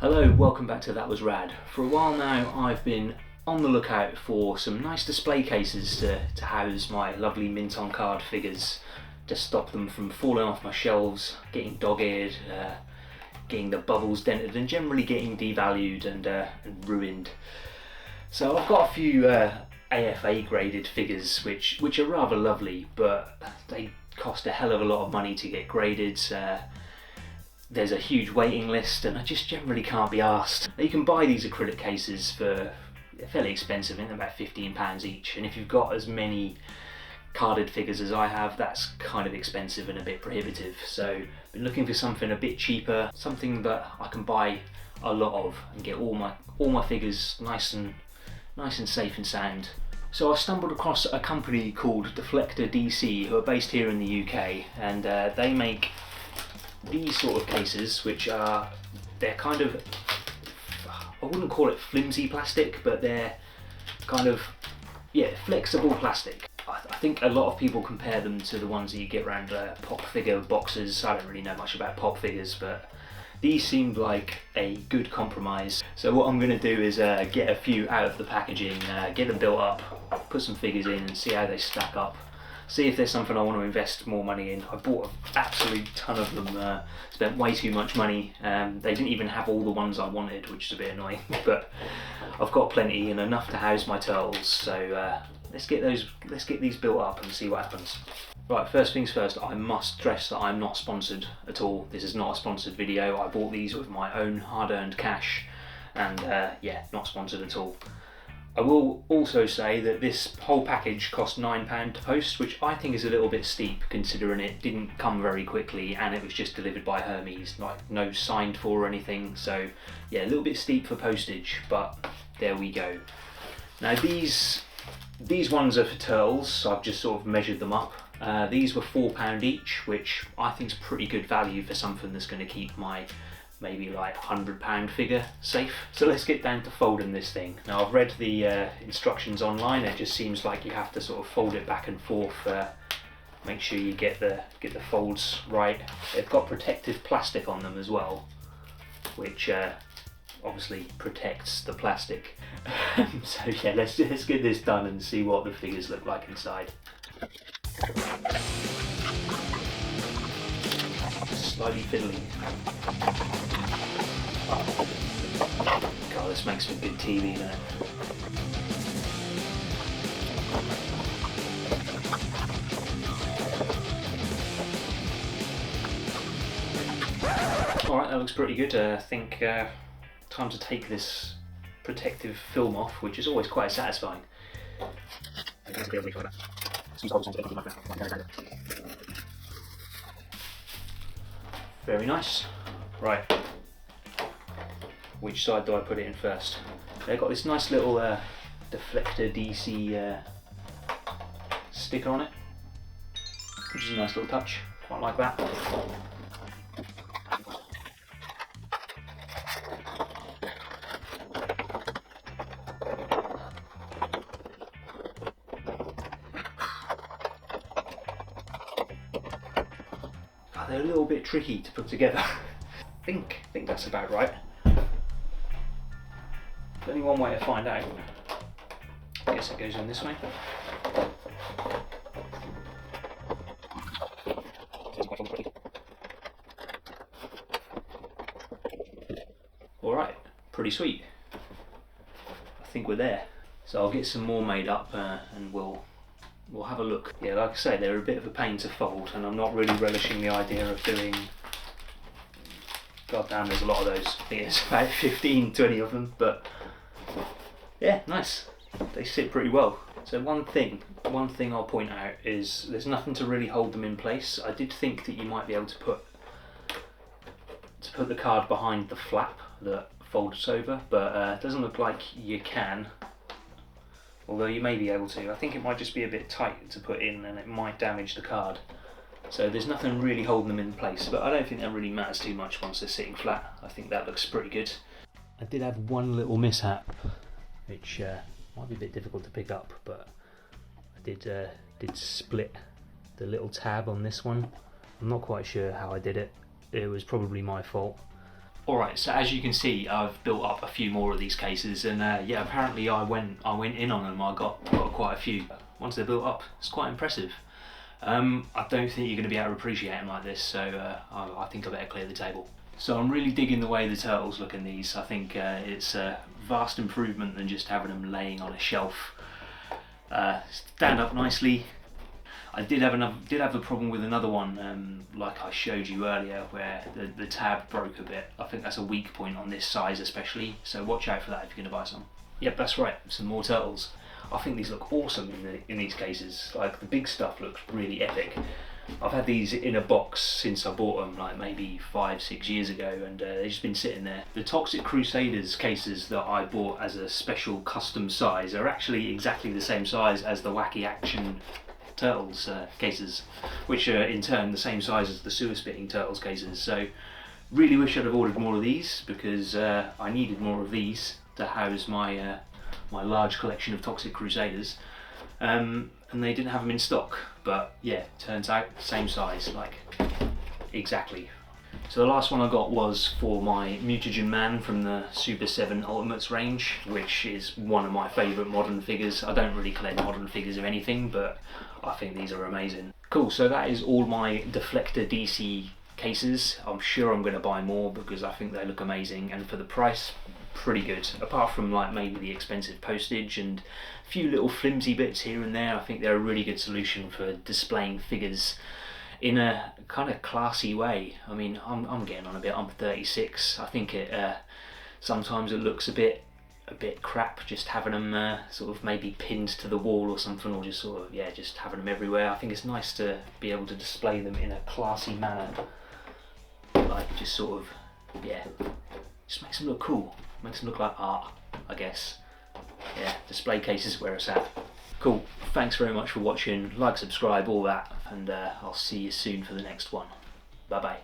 Hello, welcome back to That Was Rad. For a while now I've been on the lookout for some nice display cases to house my lovely mint on card figures, to stop them from falling off my shelves, getting dog-eared, getting the bubbles dented and generally getting devalued and ruined. So I've got a few AFA graded figures which are rather lovely, but they cost a hell of a lot of money to get graded. There's a huge waiting list and I just generally can't be arsed. You can buy these acrylic cases for fairly expensive, I think about £15 each, and if you've got as many carded figures as I have, that's kind of expensive and a bit prohibitive. So I've been looking for something a bit cheaper, something that I can buy a lot of and get all my figures nice and safe and sound. So I stumbled across a company called Deflector DC who are based here in the UK, and they make these sort of cases, which they're kind of, I wouldn't call it flimsy plastic, but they're kind of, flexible plastic. I think a lot of people compare them to the ones that you get around pop figure boxes. I don't really know much about pop figures, but these seemed like a good compromise. So what I'm going to do is get a few out of the packaging, get them built up, put some figures in and see how they stack up. See if there's something I want to invest more money in. I bought an absolute ton of them, spent way too much money. They didn't even have all the ones I wanted, which is a bit annoying, but I've got plenty and enough to house my turtles. So let's get these built up and see what happens. Right, first things first, I must stress that I'm not sponsored at all. This is not a sponsored video. I bought these with my own hard-earned cash, and not sponsored at all. I will also say that this whole package cost £9 to post, which I think is a little bit steep considering it didn't come very quickly and it was just delivered by Hermes, like no signed for or anything. So yeah, a little bit steep for postage, but there we go. Now these ones are for turtles, so I've just sort of measured them up. These were £4 each, which I think is pretty good value for something that's going to keep my maybe like £100 figure safe. So let's get down to folding this thing. Now I've read the instructions online. It just seems like you have to sort of fold it back and forth, make sure you get the folds right. They've got protective plastic on them as well, which obviously protects the plastic. So yeah, let's get this done and see what the figures look like inside. Slightly fiddly. God, this makes for good TV, doesn't it? Alright, that looks pretty good. I think time to take this protective film off, which is always quite satisfying. Very nice. Right, which side do I put it in first? They've got this nice little Deflector DC sticker on it, which is a nice little touch. Quite like that. They're a little bit tricky to put together. I think that's about right. There's only one way to find out. I guess it goes in this way. Alright, pretty sweet. I think we're there. So I'll get some more made up and we'll have a look. Yeah, like I say, they're a bit of a pain to fold and I'm not really relishing the idea of doing... God damn, there's a lot of those. I think it's about 15, 20 of them, but yeah, nice. They sit pretty well. So one thing I'll point out is there's nothing to really hold them in place. I did think that you might be able to put the card behind the flap that folds over, but it doesn't look like you can. Although you may be able to. I think it might just be a bit tight to put in and it might damage the card. So there's nothing really holding them in place, but I don't think that really matters too much once they're sitting flat. I think that looks pretty good. I did have one little mishap, which might be a bit difficult to pick up, but I did split the little tab on this one. I'm not quite sure how I did it. It was probably my fault. Alright, so as you can see, I've built up a few more of these cases, and yeah, apparently I went in on them. I got quite a few. Once they're built up, it's quite impressive. I don't think you're going to be able to appreciate them like this, so I think I better clear the table. So I'm really digging the way the turtles look in these. I think it's a vast improvement than just having them laying on a shelf. Stand up nicely. I did have a problem with another one, like I showed you earlier, where the tab broke a bit. I think that's a weak point on this size especially, so watch out for that if you're going to buy some. Yep, that's right, some more turtles. I think these look awesome in these cases. Like, the big stuff looks really epic. I've had these in a box since I bought them, like maybe 5-6 years ago, and they've just been sitting there. The Toxic Crusaders cases that I bought as a special custom size are actually exactly the same size as the Wacky Action Turtles cases, which are in turn the same size as the Sewer Spitting Turtles cases. So really wish I'd have ordered more of these, because I needed more of these to house my my large collection of Toxic Crusaders, and they didn't have them in stock. But yeah, turns out same size, like exactly. So the last one I got was for my Mutagen Man from the Super 7 Ultimates range, which is one of my favourite modern figures. I don't really collect modern figures of anything, but I think these are amazing. Cool, so that is all my Deflector DC cases. I'm sure I'm going to buy more because I think they look amazing, and for the price, pretty good. Apart from like maybe the expensive postage and a few little flimsy bits here and there, I think they're a really good solution for displaying figures in a kind of classy way. I mean, I'm getting on a bit. I'm 36. I think it sometimes it looks a bit crap just having them sort of maybe pinned to the wall or something, or just sort of, yeah, just having them everywhere. I think it's nice to be able to display them in a classy manner, like just sort of, yeah, just makes them look cool, makes them look like art, I guess. Yeah, display cases where it's at. Cool, thanks very much for watching. Like, subscribe, all that, and I'll see you soon for the next one. Bye bye.